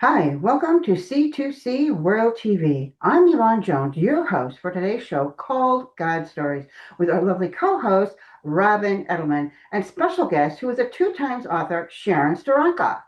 Hi, welcome to c2c World TV. I'm Yvonne Jones, your host for today's show called God Stories, with our lovely co-host Robin Edelman and special guest who is a two-times author Sharon Steranka.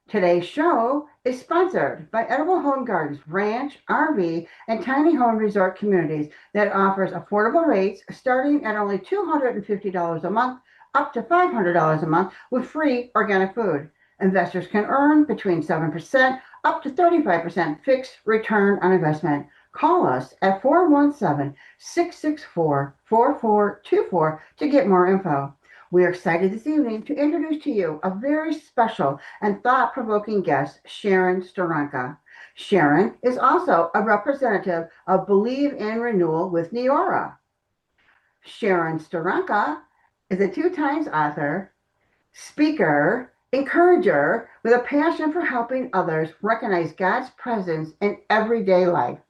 Today's show is sponsored by Edible Home Gardens, ranch, RV, and tiny home resort communities that offers affordable rates starting at only $250 a month up to $500 a month with free organic food. Investors can earn between 7% up to 35% fixed return on investment. Call us at 417-664-4424 to get more info. We are excited this evening to introduce to you a very special and thought-provoking guest, Sharon Steranka. Sharon is also a representative of Believe in Renewal with Neora. Sharon Steranka is a two-times author, speaker, encourager with a passion for helping others recognize God's presence in everyday life.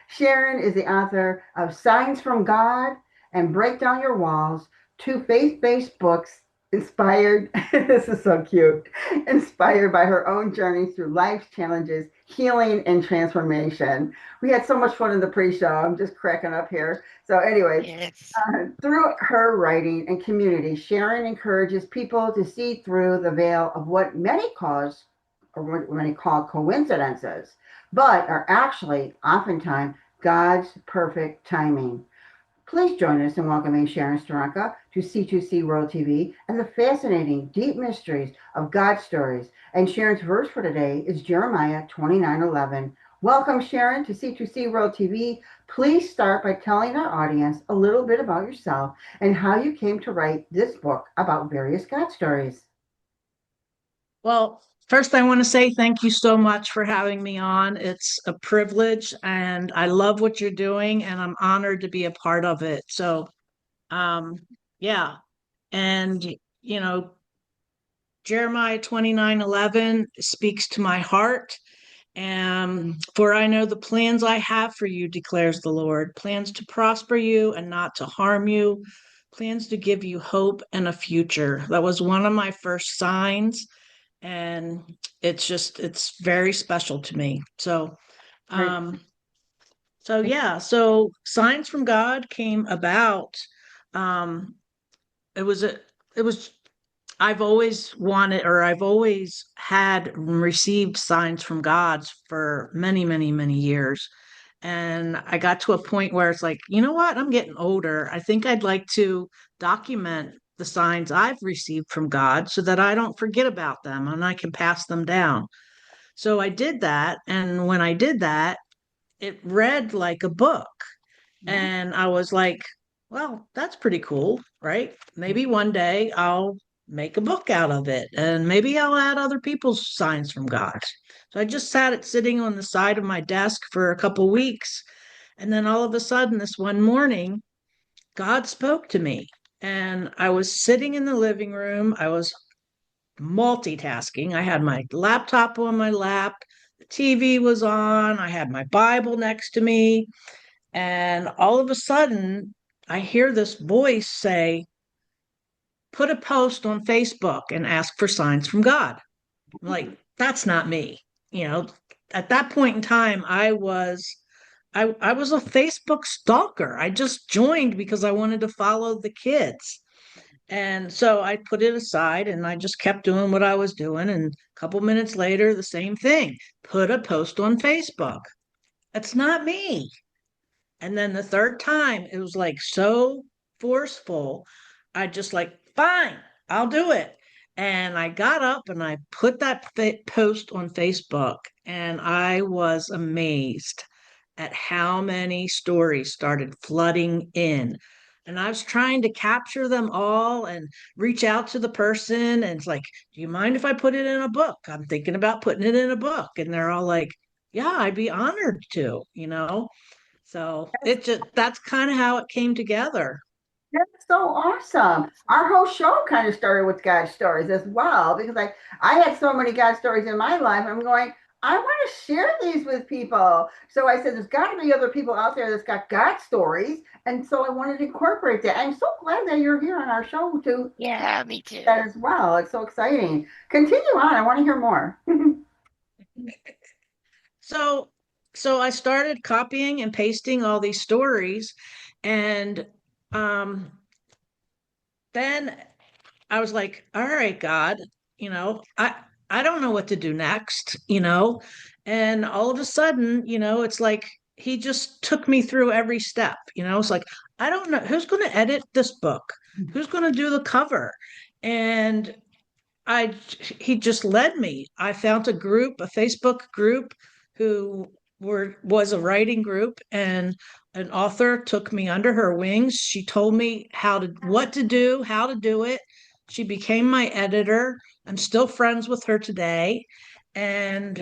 Sharon is the author of Signs from God and Break Down Your Walls, two faith-based books inspired, this is so cute, inspired by her own journey through life's challenges, healing, and transformation. We had so much fun in the pre-show. I'm just cracking up here. So anyway, Yes. through her writing and community, Sharon encourages people to see through the veil of what what many call coincidences, but are actually oftentimes God's perfect timing. Please join us in welcoming Sharon Steranka to C2C World TV and the fascinating deep mysteries of God's stories. And Sharon's verse for today is Jeremiah 29:11. Welcome, Sharon, to C2C World TV. Please start by telling our audience a little bit about yourself and how you came to write this book about various God stories. Well, first, I want to say thank you so much for having me on. It's a privilege, and I love what you're doing, and I'm honored to be a part of it. Um, yeah. And, you know, Jeremiah 29:11 speaks to my heart. For I know the plans I have for you, declares the Lord, plans to prosper you and not to harm you, plans to give you hope and a future. That was one of my first signs, and it's very special to me. Right. Um so Signs from God came about. um it was a it was I've always wanted, or I've always had received signs from God for many, many, many years. And I got to a point where it's like, you know what? I'm getting older. I think I'd like to document the signs I've received from God so that I don't forget about them and I can pass them down. So I did that. And when I did that, it read like a book. Yeah. And I was like, well, that's pretty cool, right? Maybe one day I'll make a book out of it and maybe I'll add other people's signs from God. So I just sat it sitting on the side of my desk for a couple weeks. And then all of a sudden, this one morning, God spoke to me. And I was sitting in the living room. I was multitasking. I had my laptop on my lap, the TV was on, I had my Bible next to me. And all of a sudden, I hear this voice say, put a post on Facebook and ask for signs from God. I'm like, that's not me. You know, at that point in time, I was a Facebook stalker. I just joined because I wanted to follow the kids. And so I put it aside and I just kept doing what I was doing. And a couple minutes later, the same thing. Put a post on Facebook. That's not me. And then the third time, it was like so forceful. I just like, fine, I'll do it. And I got up and I put that post on Facebook, and I was amazed at how many stories started flooding in. And I was trying to capture them all and reach out to the person. And it's like, do you mind if I put it in a book? I'm thinking about putting it in a book. And they're all like, yeah, I'd be honored to. So that's kind of how it came together. That's so awesome. Our whole show kind of started with God stories as well, because I had so many God stories in my life. I'm going, I want to share these with people. So I said, there's got to be other people out there that's got God stories. And so I wanted to incorporate that. I'm so glad that you're here on our show to do Yeah, me that too. as well. It's so exciting. Continue on. I want to hear more. So so I started copying and pasting all these stories, and um then I was like, all right, God, you know, I don't know what to do next, you know. And all of a sudden, it's like he just took me through every step, It's like, I don't know who's going to edit this book, who's going to do the cover. And I he just led me. I found a group, a Facebook group who was a writing group, and an author took me under her wings. She told me what to do, how to do it. She became my editor. I'm still friends with her today. And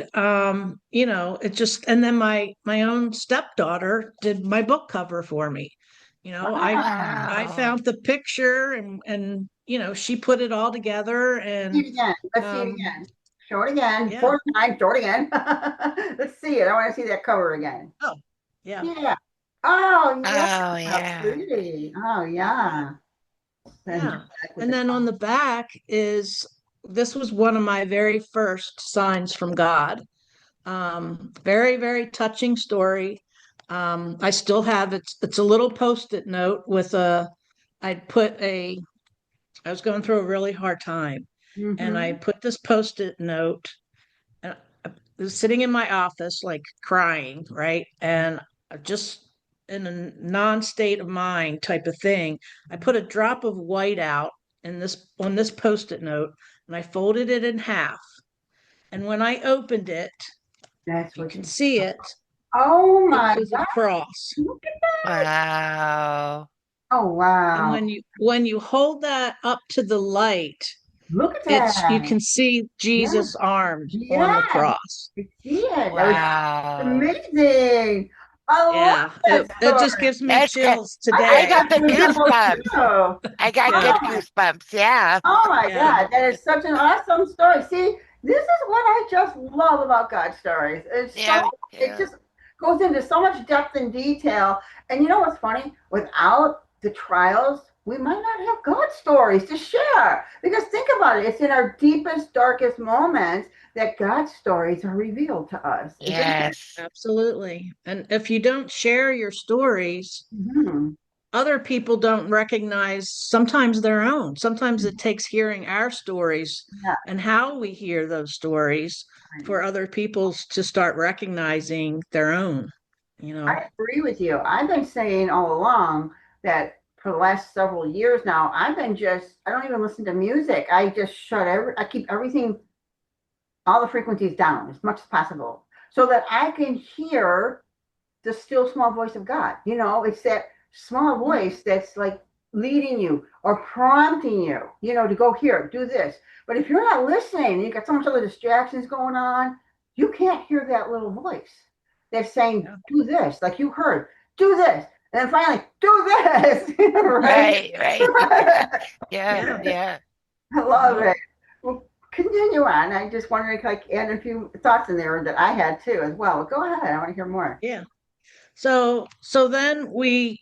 it just and then my own stepdaughter did my book cover for me. I Wow. Wow. found the picture, and she put it all together. See And it again. Let's see it um again. Show it again. yeah. Fourth time, show it again. Let's see it. I want to see that cover again. Oh, yeah. Yeah. Oh, yeah. Oh, How yeah. pretty. Oh, yeah. And Yeah. back with And the then on the back is this was one of my very first signs from God. Very, very touching story. I still have it's a little post-it note with I'd put a I was going through a really hard time, and I mm-hmm. put this post-it note, and I was sitting in my office like crying, right? And I just in a non-state of mind type of thing, I put a drop of white out in this on this post-it note, and I folded it in half. And when I opened it, That's you what can you. see it. Oh It my was a God. cross. Look at that. Wow. Oh, And wow. when you hold that up to the light, Look at it's you that. can see Yeah. Jesus' arms on the Yeah. cross. I see it. That was Wow. amazing. I love Yeah, that it just story. gives me That's good. chills I I got today. got the goosebumps goosebumps. too. I got Yeah, Oh good my, goosebumps. Yeah. oh my yeah, God, that is such an awesome story. See, this is what I just love about God stories. Yeah. It Yeah. just goes into so much depth and detail. And you know what's funny? Without the trials, we might not have God stories to share. Because think about it, it's in our deepest, darkest moments that God's stories are revealed to us, isn't it? Yes. absolutely. And if you don't share your stories, Mhm. other people don't recognize sometimes their own. Sometimes it takes hearing our stories Yeah, and how we hear those stories right. for other people to start recognizing their own, you know. I agree with you. I've been saying all along that for the last several years now, I don't even listen to music. I keep everything, all the frequencies down as much as possible so that I can hear the still small voice of God. It's that small voice that's like leading you or prompting you, to go here, do this. But if you're not listening, you got so much other distractions going on, you can't hear that little voice that's saying, Yeah. do this, like you heard, do this. And then finally, do this, right? Right. Right. Yeah. Yeah. Yeah. I love Yep. it. Well, continue on. I just wanted to like add a few thoughts in there that I had too as well. Go ahead. I want to hear more. Yeah. So then we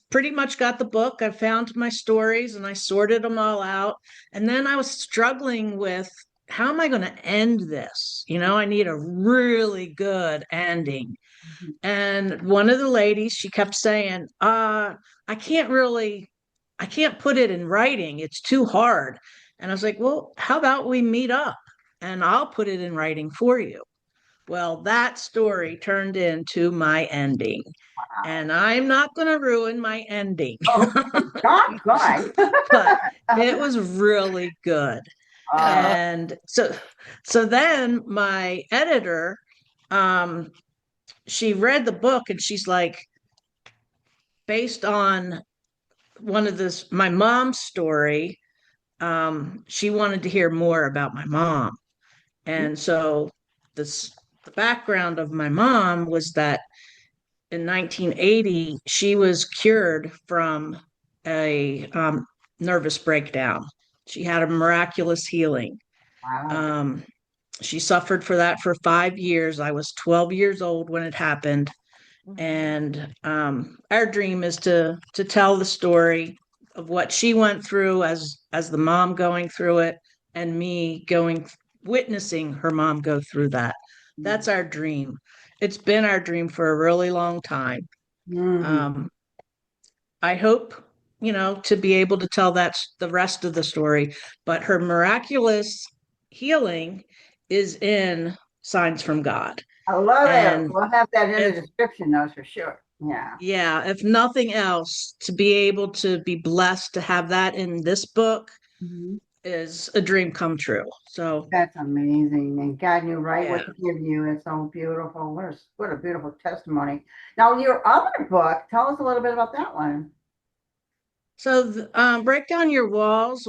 pretty much got the book. I found my stories and I sorted them all out. And then I was struggling with how am I going to end this? I need a really good ending. And one of the ladies, she kept saying, I can't really, I can't put it in writing. It's too hard. And I was like, well, how about we meet up and I'll put it in writing for you? Well, that story turned into my ending. Wow. And I'm not going to ruin my ending, Oh, not good. but it was really good. Oh. And so then my editor, um, she read the book and she's like, based on one of this, my mom's story, she wanted to hear more about my mom. And so this, the background of my mom was that in 1980, she was cured from a nervous breakdown. She had a miraculous healing. Wow. Um, she suffered for that for 5 years. I was 12 years old when it happened, and our dream is to tell the story of what she went through as the mom going through it, and me going witnessing her mom go through that. That's our dream. It's been our dream for a really long time. Mm-hmm. Um, I hope, to be able to tell the rest of the story, but her miraculous healing is in Signs from God. I love it. And We'll have that in the if, description, though, for sure. Yeah. yeah, if nothing else, to be able to be blessed to have that in this book Mhm. is a dream come true. So, That's amazing. And God knew right yeah. what to give you. It's so beautiful. What a beautiful testimony. Now, your other book, tell us a little bit about that one. So, Break Down Your Walls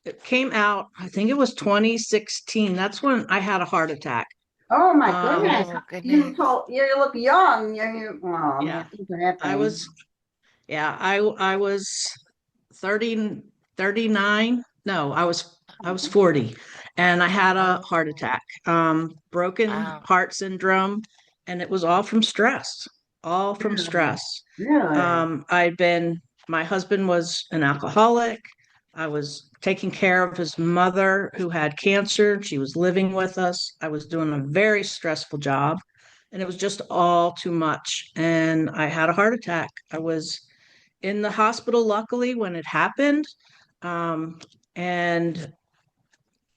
it came out, I think it was 2016. That's when I had a heart attack. Oh my Um, goodness. Oh, You goodness. told you look young. Oh man, yeah, things are I happening. was, yeah, I was 30, 39. No, I was 40 and I had a heart Oh, attack, broken wow. heart syndrome, and it was all from stress, all from Really? stress. Really? I'd been, my husband was an alcoholic. I was taking care of his mother who had cancer. She was living with us. I was doing a very stressful job, and it was just all too much. And I had a heart attack. I was in the hospital, luckily, when it happened. Um, and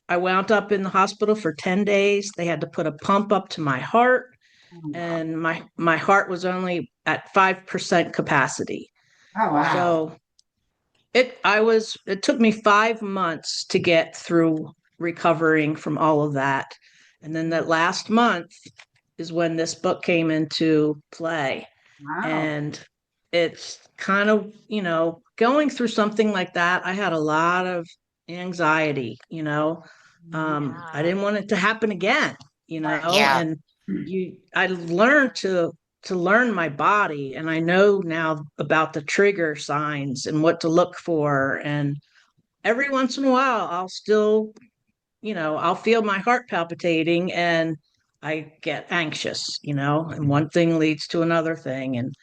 I wound up in the hospital for 10 days. They had to put a pump up to my heart, Oh wow. and my heart was only at 5% capacity. Oh wow. Wow. So it took me 5 months to get through recovering from all of that. And then that last month is when this book came into play. Wow. And it's kind of, going through something like that. I had a lot of anxiety. I Yeah. didn't want it to happen again, Right. Yeah. and I learned to learn my body, and I know now about the trigger signs and what to look for. And every once in a while, I'll feel my heart palpitating and I get anxious, and one thing leads to another thing. And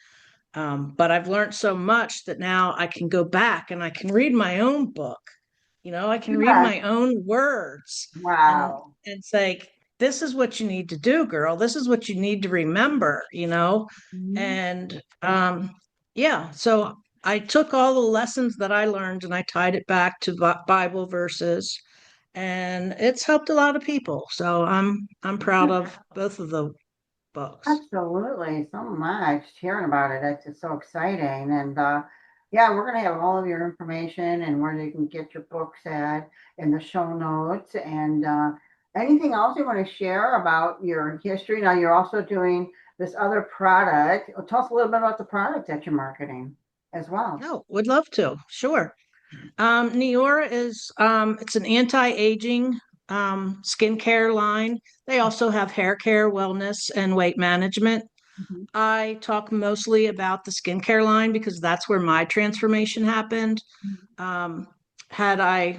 but I've learned so much that now I can go back and I can read my own book. I can read Yeah. my own words and Wow. say, this is what you need to do, girl. This is what you need to remember. Mhm. And yeah, so I took all the lessons that I learned and I tied it back to Bible verses, and it's helped a lot of people. So I'm proud of both of the books. Absolutely, so much hearing about it. It's just so exciting. And yeah, we're going to have all of your information and where you can get your books at in the show notes. And anything else you want to share about your history? Now, you're also doing this other product. Tell us a little bit about the product that you're marketing as well. No, would love to. Sure. Neora is it's an anti-aging skincare line. They also have hair care, wellness, and weight management. Mhm. I talk mostly about the skincare line because that's where my transformation happened. Um, had I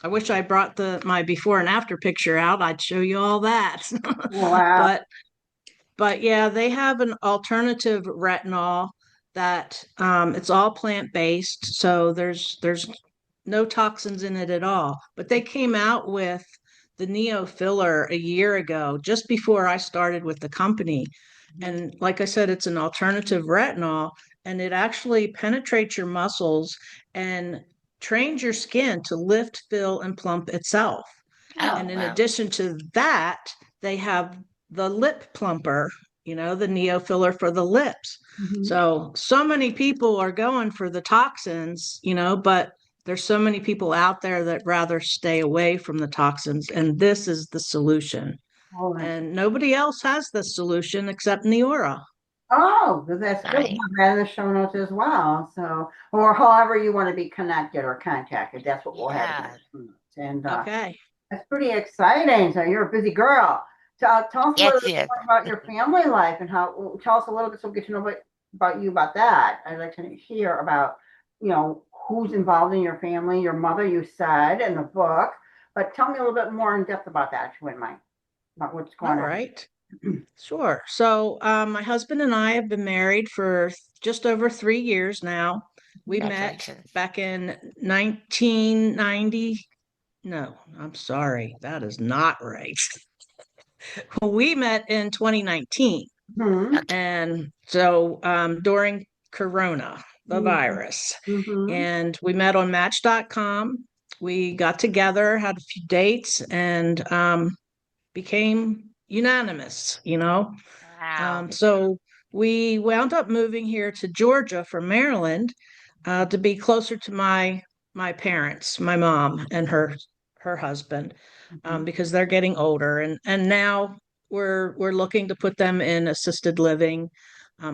wish I brought my before and after picture out. I'd show you all that. Wow. but but yeah, they have an alternative retinol that it's all plant based, so there's no toxins in it at all. But they came out with the Neo filler a year ago, just before I started with the company. And like I said, it's an alternative retinol, and it actually penetrates your muscles and trains your skin to lift, fill, and plump itself. Oh, And in wow. addition to that, they have the lip plumper, the Neo filler for the lips. Mhm. So many people are going for the toxins, but there's so many people out there that rather stay away from the toxins. And this is the solution. Oh, that's And nobody else has the solution except Neora. Oh, that's good. Right. We'll have that in the show notes as well. So, or however you want to be connected or contacted, that's what we'll have in the Yeah. show notes. And Okay. that's pretty exciting. So you're a busy girl. Tell us a little Yes, bit yes. more about your family life and tell us a little bit so we get to know about you about that. I'd like to hear about, who's involved in your family, your mother, you said in the book, but tell me a little bit more in depth about that, if you wouldn't mind, about what's All going on. right. Sure. So, my husband and I have been married for just over 3 years now. We met Congratulations. back in 1990. No, I'm sorry. That is not right. We met in 2019. Hmm. Okay. And so during Corona, the virus, Mm-hmm. and we met on Match.com. We got together, had a few dates, and became unanimous, you know. Wow. So we wound up moving here to Georgia from Maryland to be closer to my parents, my mom and her husband, Hmm. because they're getting older, and now we're looking to put them in assisted living,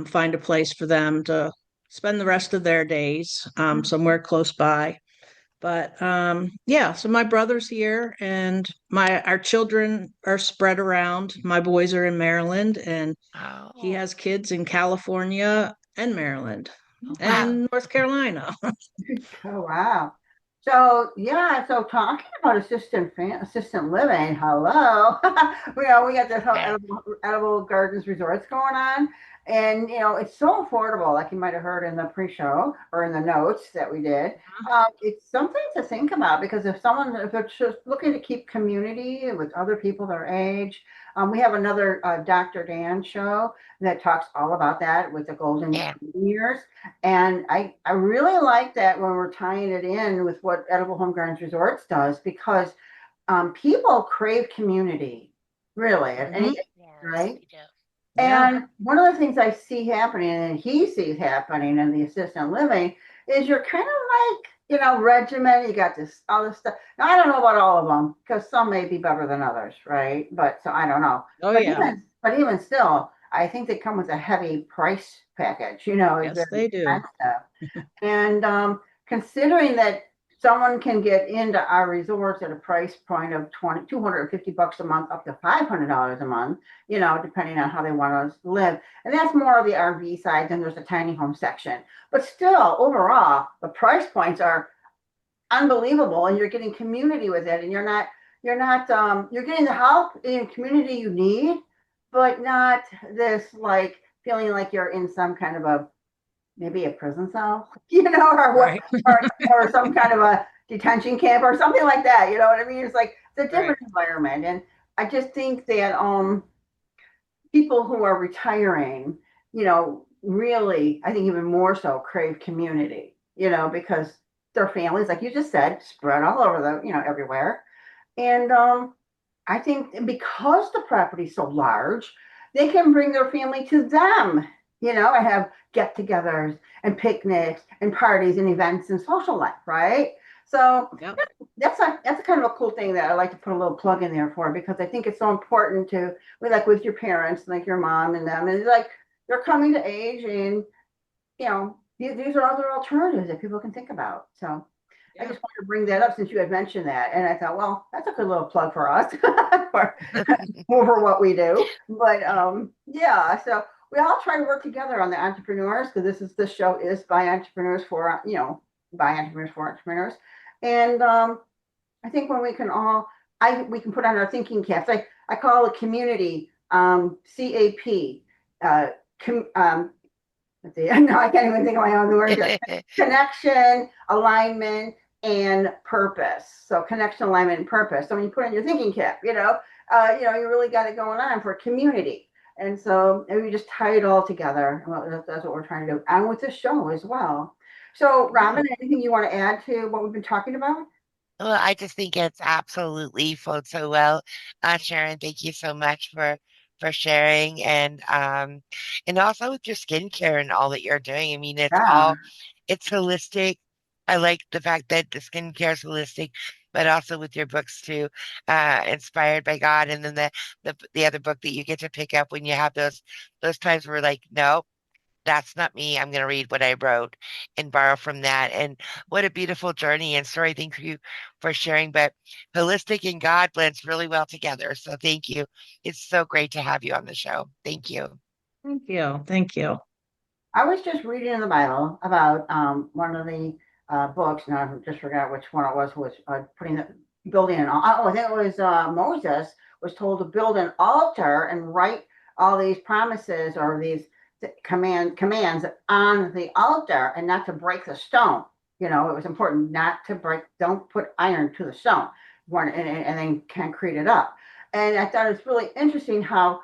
find a place for them to spend the rest of their days somewhere close by. But yeah, so my brother's here, and my our children are spread around. My boys are in Maryland, and he Oh, has kids in California and Maryland oh wow. and North Carolina. Oh, wow. So yeah, so talking about assistant living, hello. We got this whole Okay. edible gardens resorts going on, and it's so affordable. Like you might have heard in the pre-show or in the notes that we did. It's something to think about because if they're just looking to keep community with other people their age, we have another Dr. Dan show that talks all about that with the golden Yeah. years. And I really like that when we're tying it in with what Edible Home Gardens Resorts does because people crave community, really, at any Mhm. age, Yes, right? they do. Yeah, And one of the things I see happening and he sees happening in the assistant living is you're kind of like, regiment. You got this, all this stuff. Now, I don't know about all of them because some may be better than others, right? But so I don't know. oh But yeah, even still, I think they come with a heavy price package. It's yes very they do. expensive. And considering that someone can get into our resorts at a price point of 250 bucks a month up to $500 a month, depending on how they want to live. And that's more of the RV side, then there's a tiny home section. But still, overall, the price points are unbelievable and you're getting community with it and you're getting the help and community you need, but not this like feeling like you're in some kind of a maybe a prison cell, or what, Right, or some kind of a detention camp or something like that. You know what I mean? It's like it's a right. different environment, and I just think that people who are retiring, really, I think even more so crave community, because their families, like you just said, spread all over everywhere, and I think because the property's so large, they can bring their family to them, and have get togethers and picnics and parties and events and social life, right? So Yep. that's a kind of a cool thing that I like to put a little plug in there for because I think it's so important to like with your parents, like your mom and them, and it's like they're coming to age and these are other alternatives that people can think about. So I Yeah. just wanted to bring that up since you had mentioned that. And I thought, well, that's a good little plug for us for, for what we do. But yeah, so we all try to work together on the entrepreneurs because this show is by entrepreneurs for, by entrepreneurs for entrepreneurs. And I think when we can all, we can put on our thinking caps. I call it community CAP. Com, let's see, no, I can't even think of my own words here. Connection, alignment, and purpose. So connection, alignment, and purpose. So when you put in your thinking cap, you really got it going on for community. And so and we just tie it all together. Well, that's what we're trying to do. And with this show as well. So Yeah. Robin, anything you want to add to what we've been talking about? Well, I just think it's absolutely flowed so well. Sharon, thank you so much for sharing and also with your skincare and all that you're doing. I mean, Yeah. it's holistic. I like the fact that the skincare is holistic, but also with your books too, inspired by God. And then the other book that you get to pick up when you have those times where like, no, that's not me. I'm going to read what I wrote and borrow from that. And what a beautiful journey and story. Thank you for sharing. But holistic and God blends really well together. So thank you. It's so great to have you on the show. Thank you. Thank you. Thank you. I was just reading in the Bible about one of the books, and I just forgot which one it was putting the building an. Oh, I think it was Moses was told to build an altar and write all these promises or these commands on the altar, and not to break the stone. It was important not to break. Don't put iron to the stone. one and then concrete it up. And I thought it's really interesting how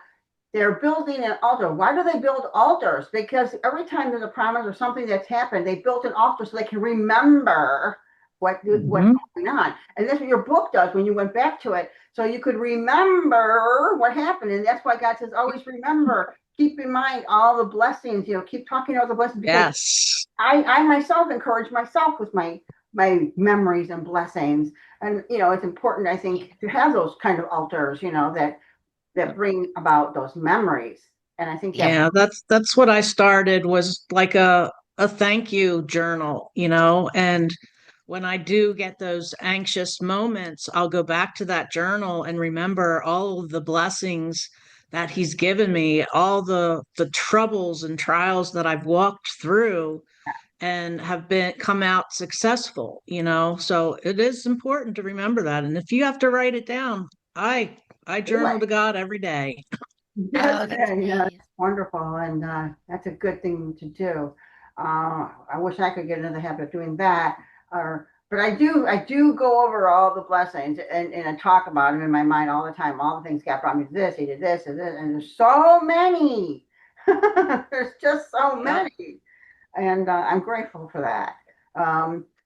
they're building an altar. Why do they build altars? Because every time there's a promise or something that's happened, they built an altar so they can remember what's going on. And that's what your book does when you went back to it. So you could remember what happened. And that's why God says, always remember, keep in mind all the blessings, keep talking about the blessings. Because Yes. I myself encourage myself with my memories and blessings. And, it's important, I think, to have those kind of altars, that bring about those memories. And I think Yeah, that's what I started, was like a thank you journal, and when I do get those anxious moments, I'll go back to that journal and remember all of the blessings that he's given me, all the troubles and trials that I've walked through and have been come out successful, So it is important to remember that. And if you have to write it down, I do journal it. to God every day. Oh, That's that's yeah, nice. that's wonderful, and that's a good thing to do. I wish I could get into the habit of doing that, but I do go over all the blessings and I talk about them in my mind all the time. All the things God brought me to this, He did this, and there's so many. There's just so Yep. many, and I'm grateful for that.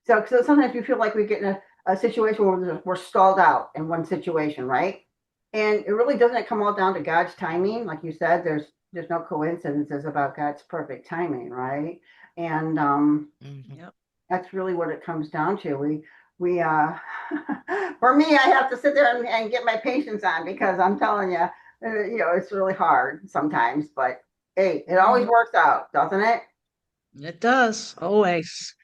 So sometimes we feel like we get in a situation where we're stalled out in one situation, right? And it really doesn't come all down to God's timing, like you said. There's no coincidences about God's perfect timing, right? And Mhm. Yep. that's really what it comes down to. We for me, I have to sit there and get my patience on, because I'm telling you, it's really hard sometimes. But hey, it always Mhm. works out, doesn't it? It does, always.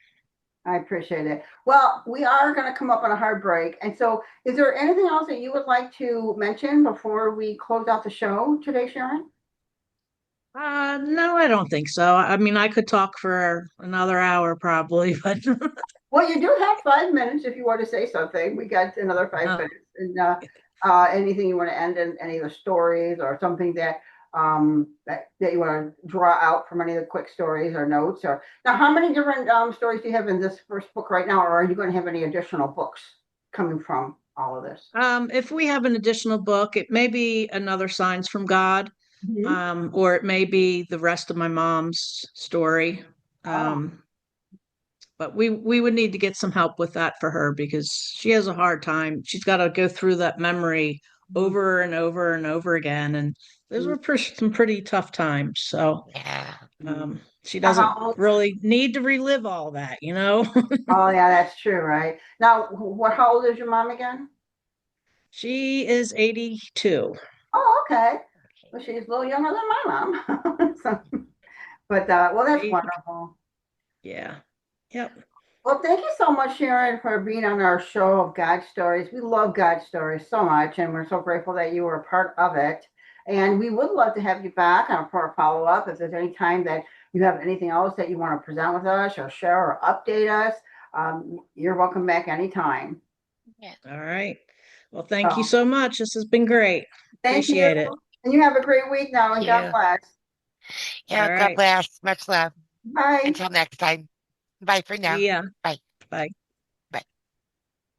I appreciate it. Well, we are going to come up on a hard break. And so, is there anything else that you would like to mention before we close out the show today, Sharon? No, I don't think so. I mean, I could talk for another hour probably, but Well, you do have 5 minutes if you want to say something. We got another five uh, minutes. And anything you want to end in, any of the stories or something that you want to draw out from any of the quick stories or notes? Or now, how many different stories do you have in this first book right now, or are you going to have any additional books coming from all of this? if we have an additional book, it may be another Signs from God, Mhm. or it may be the rest of my mom's story. Oh. Um, but we would need to get some help with that for her because she has a hard time. She's got to go through that memory Mhm. over and over and over again, and those were some pretty tough times. So Yeah. she Now, doesn't really need to relive all that. oh, yeah, that's true, right? Now, how old is your mom again? She is 82. Oh, okay. Well, she's a little younger than my mom. So, but well, that's She, wonderful. yeah. Yep. Well, thank you so much, Sharon, for being on our show of God stories. We love God stories so much, and we're so grateful that you were a part of it. And we would love to have you back for a follow up. If there's any time that you have anything else that you want to present with us or share or update us, you're welcome back anytime. Yeah. All right. Well, thank you So, so much. This has been great. thank you. Appreciate it. And you have a great week now, Thank and God you. bless. All Yeah. God right. bless. Much love. Bye. Until next time. Bye for now. See ya. Bye. Bye.